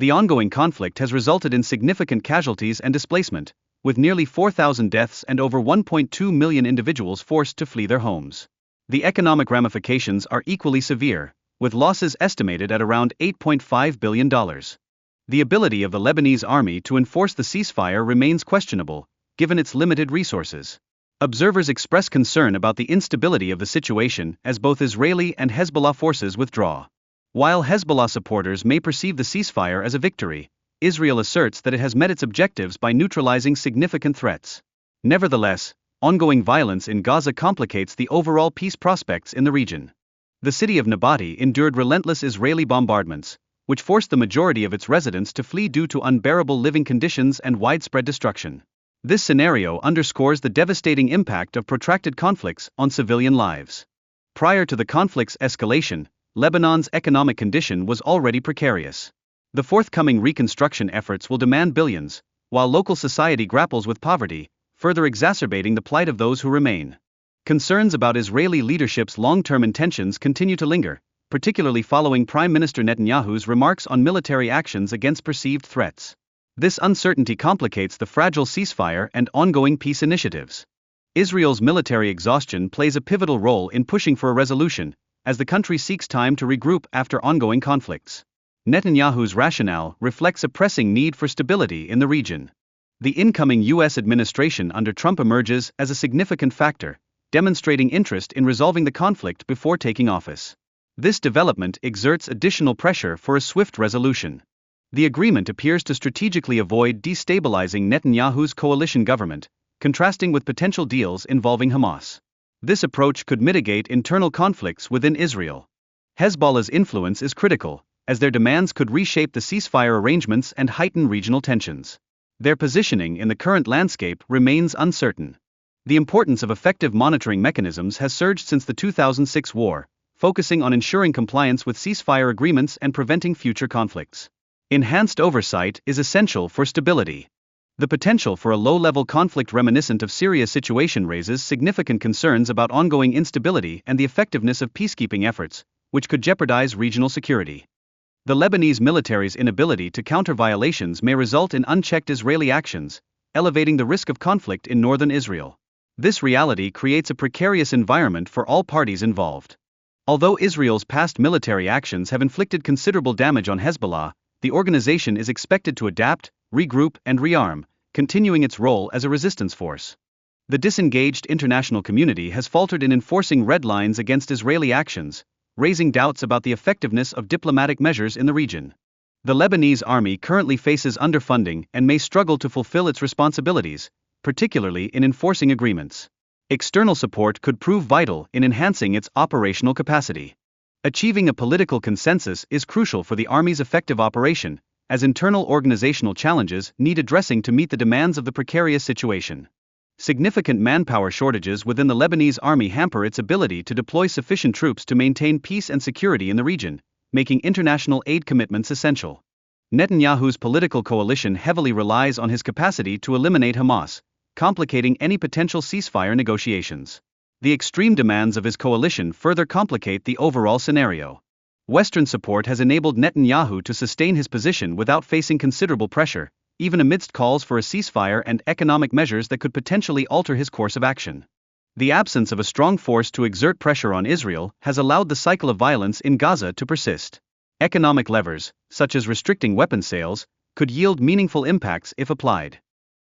The ongoing conflict has resulted in significant casualties and displacement, with nearly 4,000 deaths and over 1.2 million individuals forced to flee their homes. The economic ramifications are equally severe, with losses estimated at around $8.5 billion. The ability of the Lebanese army to enforce the ceasefire remains questionable, given its limited resources. Observers express concern about the instability of the situation as both Israeli and Hezbollah forces withdraw. While Hezbollah supporters may perceive the ceasefire as a victory, Israel asserts that it has met its objectives by neutralizing significant threats. Nevertheless, ongoing violence in Gaza complicates the overall peace prospects in the region. The city of Nabati endured relentless Israeli bombardments, which forced the majority of its residents to flee due to unbearable living conditions and widespread destruction. This scenario underscores the devastating impact of protracted conflicts on civilian lives. Prior to the conflict's escalation, Lebanon's economic condition was already precarious. The forthcoming reconstruction efforts will demand billions, while local society grapples with poverty, further exacerbating the plight of those who remain. Concerns about Israeli leadership's long-term intentions continue to linger, particularly following Prime Minister Netanyahu's remarks on military actions against perceived threats. This uncertainty complicates the fragile ceasefire and ongoing peace initiatives. Israel's military exhaustion plays a pivotal role in pushing for a resolution, as the country seeks time to regroup after ongoing conflicts. Netanyahu's rationale reflects a pressing need for stability in the region. The incoming U.S. administration under Trump emerges as a significant factor, demonstrating interest in resolving the conflict before taking office. This development exerts additional pressure for a swift resolution. The agreement appears to strategically avoid destabilizing Netanyahu's coalition government, contrasting with potential deals involving Hamas. This approach could mitigate internal conflicts within Israel. Hezbollah's influence is critical, as their demands could reshape the ceasefire arrangements and heighten regional tensions. Their positioning in the current landscape remains uncertain. The importance of effective monitoring mechanisms has surged since the 2006 war, focusing on ensuring compliance with ceasefire agreements and preventing future conflicts. Enhanced oversight is essential for stability. The potential for a low-level conflict reminiscent of Syria's situation raises significant concerns about ongoing instability and the effectiveness of peacekeeping efforts, which could jeopardize regional security. The Lebanese military's inability to counter violations may result in unchecked Israeli actions, elevating the risk of conflict in northern Israel. This reality creates a precarious environment for all parties involved. Although Israel's past military actions have inflicted considerable damage on Hezbollah, the organization is expected to adapt, regroup, and rearm, continuing its role as a resistance force. The disengaged international community has faltered in enforcing red lines against Israeli actions, raising doubts about the effectiveness of diplomatic measures in the region. The Lebanese army currently faces underfunding and may struggle to fulfill its responsibilities, particularly in enforcing agreements. External support could prove vital in enhancing its operational capacity. Achieving a political consensus is crucial for the army's effective operation, as internal organizational challenges need addressing to meet the demands of the precarious situation. Significant manpower shortages within the Lebanese army hamper its ability to deploy sufficient troops to maintain peace and security in the region, making international aid commitments essential. Netanyahu's political coalition heavily relies on his capacity to eliminate Hamas, complicating any potential ceasefire negotiations. The extreme demands of his coalition further complicate the overall scenario. Western support has enabled Netanyahu to sustain his position without facing considerable pressure, even amidst calls for a ceasefire and economic measures that could potentially alter his course of action. The absence of a strong force to exert pressure on Israel has allowed the cycle of violence in Gaza to persist. Economic levers, such as restricting weapons sales, could yield meaningful impacts if applied.